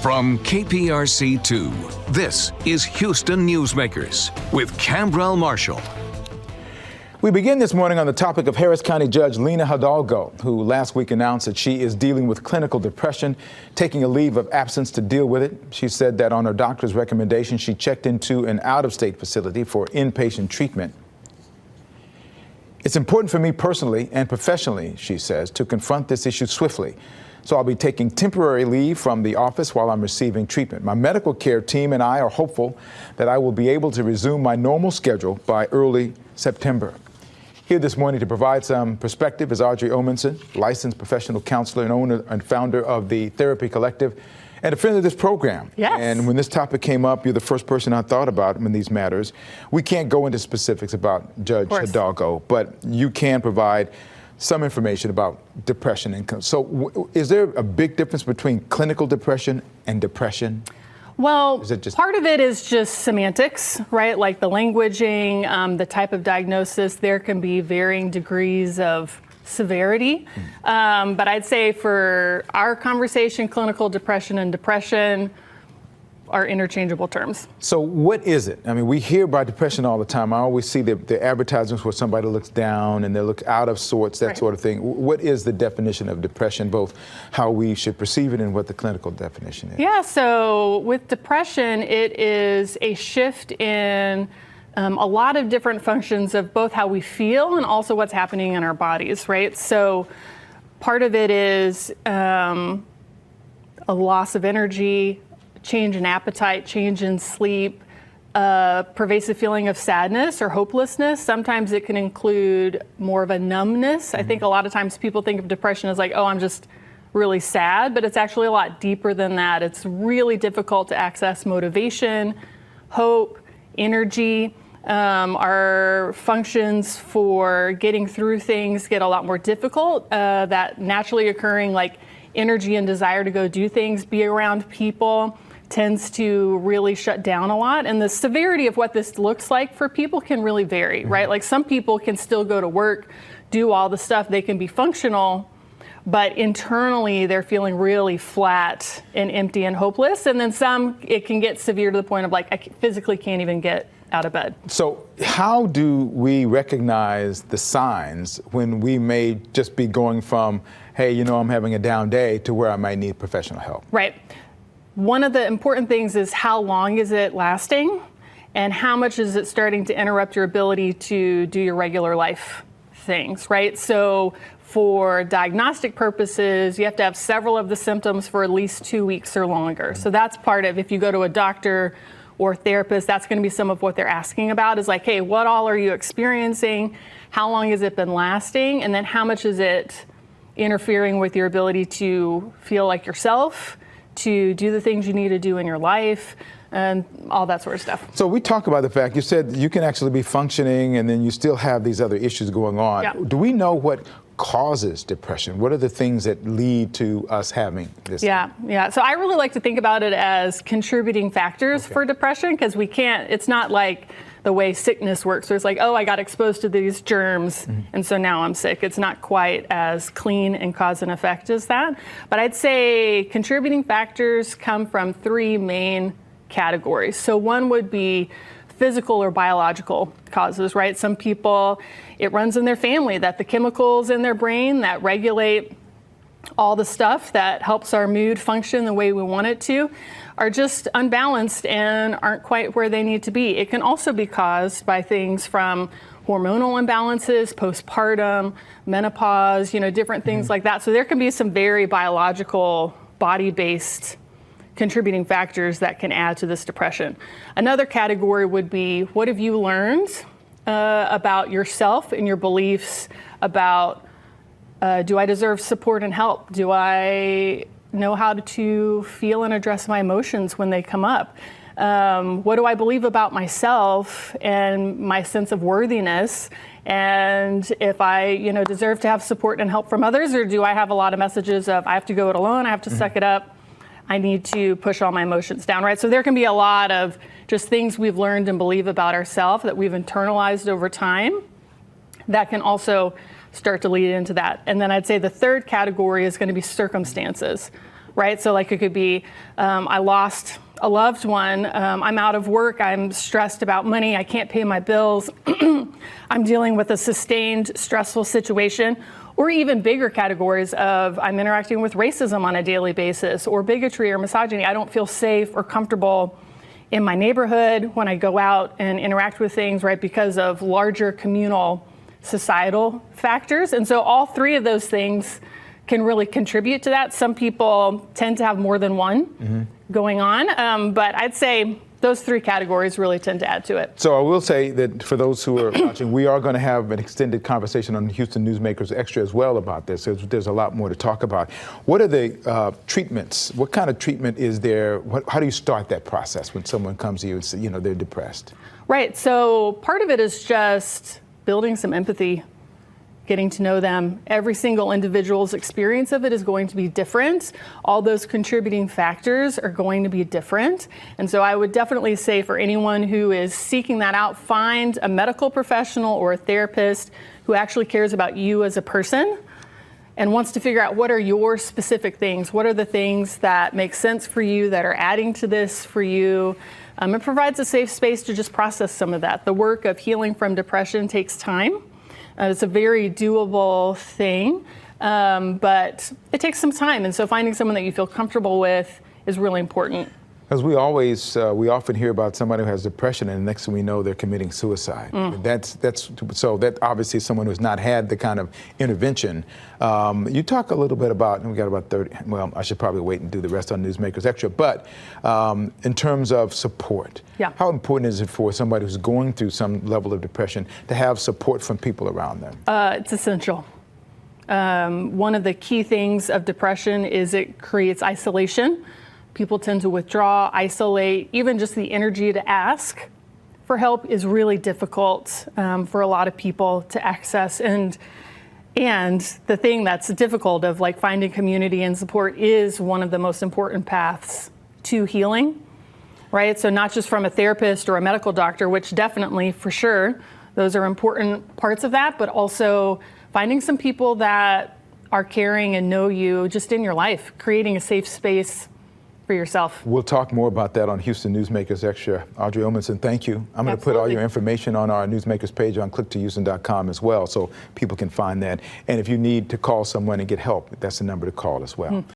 From KPRC2, this is Houston Newsmakers with Cambrell Marshall. We begin this morning on the topic of Harris County Judge Lina Hidalgo, who last week announced that she is dealing with clinical depression, taking a leave of absence to deal with it. She said that on her doctor's recommendation, she checked into an out-of-state facility for inpatient treatment. It's important for me personally and professionally, she says, to confront this issue swiftly. So I'll be taking temporary leave from the office while I'm receiving treatment. My medical care team and I are hopeful that I will be able to resume my normal schedule by early September. Here this morning to provide some perspective is Audrey Omenson, licensed professional counselor and owner and founder of the Therapy Collective and a friend of this program. Yes. And when this topic came up, you're the first person I thought about in these matters. We can't go into specifics about Judge Hidalgo, but you can provide some information about depression. And so is there a big difference between clinical depression and depression? Well, part of it is just semantics, right? Like the languaging, the type of diagnosis, there can be varying degrees of severity. But I'd say for our conversation, clinical depression and depression are interchangeable terms. So what is it? I mean, we hear about depression all the time. I always see the advertisements where somebody looks down and they look out of sorts, that sort of thing. What is the definition of depression, both how we should perceive it and what the clinical definition is? Yeah, so with depression, it is a shift in a lot of different functions of both how we feel and also what's happening in our bodies, right? So part of it is a loss of energy, change in appetite, change in sleep, pervasive feeling of sadness or hopelessness. Sometimes it can include more of a numbness. I think a lot of times people think of depression as like, oh, I'm just really sad, but it's actually a lot deeper than that. It's really difficult to access motivation, hope, energy. Our functions for getting through things get a lot more difficult. That naturally occurring like energy and desire to go do things, be around people, tends to really shut down a lot. And the severity of what this looks like for people can really vary, right? Like some people can still go to work, do all the stuff, they can be functional, but internally they're feeling really flat and empty and hopeless. And then some, it can get severe to the point of like, I physically can't even get out of bed. So how do we recognize the signs when we may just be going from, hey, you know, I'm having a down day to where I might need professional help? Right. One of the important things is how long is it lasting and how much is it starting to interrupt your ability to do your regular life things, right? So for diagnostic purposes, you have to have several of the symptoms for at least 2 weeks or longer. So that's part of, if you go to a doctor or therapist, that's going to be some of what they're asking about is like, hey, what all are you experiencing? How long has it been lasting? And then how much is it interfering with your ability to feel like yourself, to do the things you need to do in your life, and all that sort of stuff. So we talk about the fact, you said you can actually be functioning and then you still have these other issues going on. Yeah. Do we know what causes depression? What are the things that lead to us having this? Yeah. So I really like to think about it as contributing factors for depression, because we can't, it's not like the way sickness works. So it's like, oh, I got exposed to these germs and so now I'm sick. It's not quite as clean and cause and effect as that. But I'd say contributing factors come from three main categories. So one would be physical or biological causes, right? Some people, it runs in their family that the chemicals in their brain that regulate all the stuff that helps our mood function the way we want it to are just unbalanced and aren't quite where they need to be. It can also be caused by things from hormonal imbalances, postpartum, menopause, different things like that. So there can be some very biological, body-based contributing factors that can add to this depression. Another category would be, what have you learned about yourself and your beliefs about do I deserve support and help? Do I know how to feel and address my emotions when they come up? What do I believe about myself and my sense of worthiness? And if I, deserve to have support and help from others, or do I have a lot of messages of I have to go it alone, I have to suck it up, I need to push all my emotions down, right? So there can be a lot of just things we've learned and believe about ourselves that we've internalized over time that can also start to lead into that. And then I'd say the third category is going to be circumstances. right? So like it could be, I lost a loved one, I'm out of work, I'm stressed about money, I can't pay my bills, I'm dealing with a sustained stressful situation, or even bigger categories of I'm interacting with racism on a daily basis, or bigotry or misogyny. I don't feel safe or comfortable in my neighborhood when I go out and interact with things, right, because of larger communal societal factors. And so all three of those things can really contribute to that. Some people tend to have more than one going on, but I'd say those three categories really tend to add to it. So I will say that for those who are watching, we are going to have an extended conversation on Houston Newsmakers Extra as well about this. There's a lot more to talk about. What are the treatments? What kind of treatment is there? How do you start that process when someone comes to you and says, you know, they're depressed? Right. So part of it is just building some empathy, getting to know them. Every single individual's experience of it is going to be different. All those contributing factors are going to be different. And so I would definitely say for anyone who is seeking that out, find a medical professional or a therapist who actually cares about you as a person and wants to figure out what are your specific things. What are the things that make sense for you, that are adding to this for you? It provides a safe space to just process some of that. The work of healing from depression takes time. It's a very doable thing, but it takes some time. And so finding someone that you feel comfortable with is really important. Because we often hear about somebody who has depression, and the next thing we know, they're committing suicide. So that obviously is someone who's not had the kind of intervention. You talk a little bit about, and we got about 30, well, I should probably wait and do the rest on Newsmakers Extra, but in terms of support, how important is it for somebody who's going through some level of depression to have support from people around them? It's essential. One of the key things of depression is it creates isolation. People tend to withdraw, isolate. Even just the energy to ask for help is really difficult for a lot of people to access. And the thing that's difficult of like finding community and support is one of the most important paths to healing, right? So not just from a therapist or a medical doctor, which definitely for sure, those are important parts of that, but also finding some people that are caring and know you just in your life, creating a safe space for yourself. We'll talk more about that on Houston Newsmakers Extra. Audrey Omenson, thank you. I'm going to put all your information on our Newsmakers page on clicktohouston.com as well, so people can find that. And if you need to call someone and get help, that's the number to call as well.